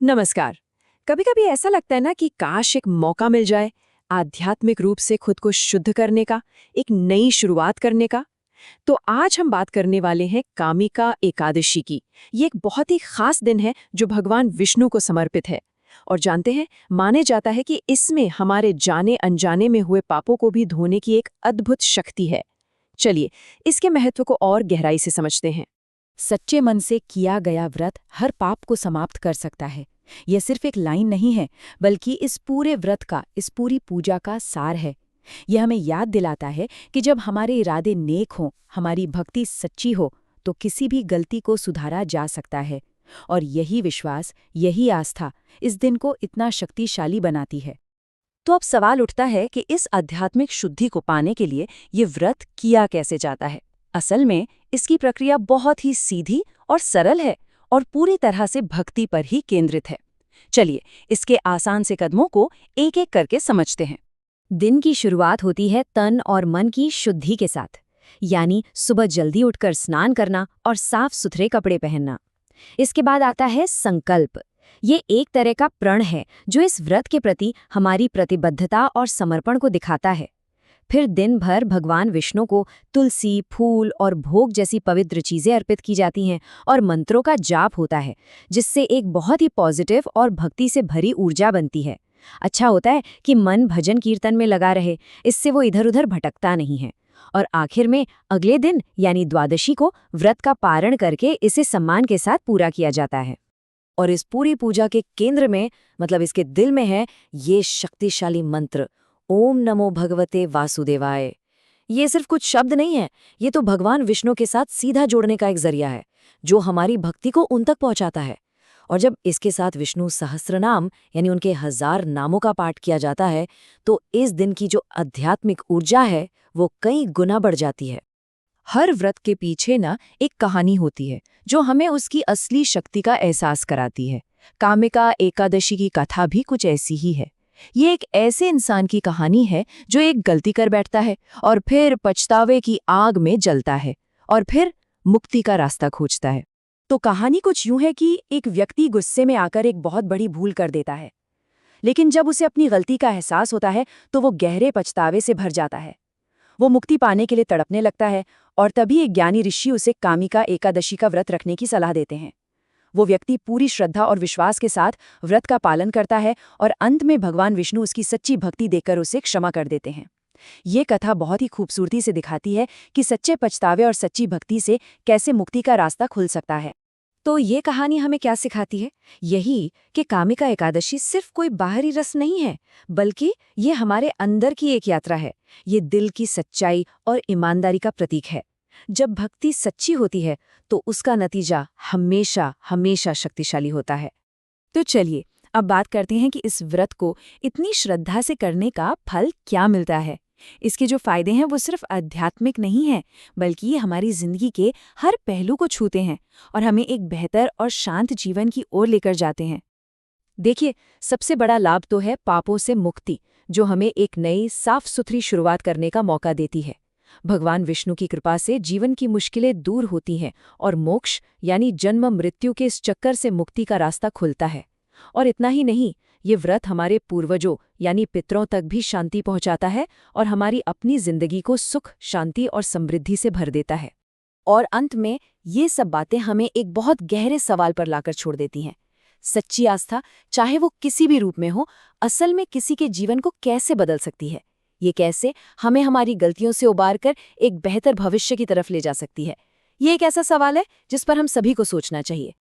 नमस्कार। कभी-कभी ऐसा लगता है ना कि काश एक मौका मिल जाए आध्यात्मिक रूप से खुद को शुद्ध करने का, एक नई शुरुआत करने का। तो आज हम बात करने वाले हैं कामिका एकादशी की। ये एक बहुत ही खास दिन है जो भगवान विष्णु को समर्पित है। और जानते हैं, माने जाता है कि इसमें हमारे जाने अनजाने में हुए पापों को भी धोने की एक अद्भुत शक्ति है। चलिए, इसके महत्व को और गहराई से समझते हैं। सच्चे मन से किया गया व्रत हर पाप को समाप्त कर सकता है। यह सिर्फ एक लाइन नहीं है, बल्कि इस पूरे व्रत का, इस पूरी पूजा का सार है। यह हमें याद दिलाता है कि जब हमारे इरादे नेक हों, हमारी भक्ति सच्ची हो, तो किसी भी गलती को सुधारा जा सकता है। और यही विश्वास, यही आस्था इस दिन को इतना शक्तिशाली बनाती है। तो अब सवाल उठता है कि इस आध्यात्मिक शुद्धि को पाने के लिए ये व्रत किया कैसे जाता है। असल में इसकी प्रक्रिया बहुत ही सीधी और सरल है और पूरी तरह से भक्ति पर ही केंद्रित है। चलिए, इसके आसान से कदमों को एक एक करके समझते हैं। दिन की शुरुआत होती है तन और मन की शुद्धि के साथ, यानी सुबह जल्दी उठकर स्नान करना और साफ सुथरे कपड़े पहनना। इसके बाद आता है संकल्प। ये एक तरह का प्रण है जो इस व्रत के प्रति हमारी प्रतिबद्धता और समर्पण को दिखाता है। फिर दिन भर भगवान विष्णु को तुलसी, फूल और भोग जैसी पवित्र चीजें अर्पित की जाती हैं और मंत्रों का जाप होता है, जिससे एक बहुत ही पॉजिटिव और भक्ति से भरी ऊर्जा बनती है। अच्छा होता है कि मन भजन कीर्तन में लगा रहे, इससे वो इधर उधर भटकता नहीं है। और आखिर में अगले दिन यानी द्वादशी को व्रत का पारण करके इसे सम्मान के साथ पूरा किया जाता है। और इस पूरी पूजा के केंद्र में, मतलब इसके दिल में है ये शक्तिशाली मंत्र, ओम नमो भगवते वासुदेवाय। ये सिर्फ कुछ शब्द नहीं है, ये तो भगवान विष्णु के साथ सीधा जोड़ने का एक जरिया है जो हमारी भक्ति को उन तक पहुंचाता है। और जब इसके साथ विष्णु सहस्त्रनाम यानी उनके 1000 नामों का पाठ किया जाता है, तो इस दिन की जो आध्यात्मिक ऊर्जा है वो कई गुना बढ़ जाती है। हर व्रत के पीछे ना एक कहानी होती है जो हमें उसकी असली शक्ति का एहसास कराती है। कामिका एकादशी की कथा भी कुछ ऐसी ही है। ये एक ऐसे इंसान की कहानी है जो एक गलती कर बैठता है और फिर पछतावे की आग में जलता है और फिर मुक्ति का रास्ता खोजता है। तो कहानी कुछ यूं है कि एक व्यक्ति गुस्से में आकर एक बहुत बड़ी भूल कर देता है, लेकिन जब उसे अपनी गलती का एहसास होता है तो वो गहरे पछतावे से भर जाता है। वो मुक्ति पाने के लिए तड़पने लगता है और तभी एक ज्ञानी ऋषि उसे कामिका एकादशी का व्रत रखने की सलाह देते हैं। वो व्यक्ति पूरी श्रद्धा और विश्वास के साथ व्रत का पालन करता है और अंत में भगवान विष्णु उसकी सच्ची भक्ति देकर उसे क्षमा कर देते हैं। ये कथा बहुत ही खूबसूरती से दिखाती है कि सच्चे पछतावे और सच्ची भक्ति से कैसे मुक्ति का रास्ता खुल सकता है। तो ये कहानी हमें क्या सिखाती है? यही कि कामिका एकादशी सिर्फ कोई बाहरी रस्म नहीं है, बल्कि ये हमारे अंदर की एक यात्रा है। ये दिल की सच्चाई और ईमानदारी का प्रतीक है। जब भक्ति सच्ची होती है तो उसका नतीजा हमेशा हमेशा शक्तिशाली होता है। तो चलिए, अब बात करते हैं कि इस व्रत को इतनी श्रद्धा से करने का फल क्या मिलता है। इसके जो फायदे हैं वो सिर्फ आध्यात्मिक नहीं हैं, बल्कि ये हमारी जिंदगी के हर पहलू को छूते हैं और हमें एक बेहतर और शांत जीवन की ओर लेकर जाते हैं। देखिए, सबसे बड़ा लाभ तो है पापों से मुक्ति, जो हमें एक नई साफ सुथरी शुरुआत करने का मौका देती है। भगवान विष्णु की कृपा से जीवन की मुश्किलें दूर होती हैं और मोक्ष यानी जन्म मृत्यु के इस चक्कर से मुक्ति का रास्ता खुलता है। और इतना ही नहीं, ये व्रत हमारे पूर्वजों यानी पितरों तक भी शांति पहुंचाता है और हमारी अपनी जिंदगी को सुख, शांति और समृद्धि से भर देता है। और अंत में ये सब बातें हमें एक बहुत गहरे सवाल पर लाकर छोड़ देती हैं। सच्ची आस्था, चाहे वो किसी भी रूप में हो, असल में किसी के जीवन को कैसे बदल सकती है? ये कैसे हमें हमारी गलतियों से उबारकर एक बेहतर भविष्य की तरफ ले जा सकती है? ये एक ऐसा सवाल है जिस पर हम सभी को सोचना चाहिए।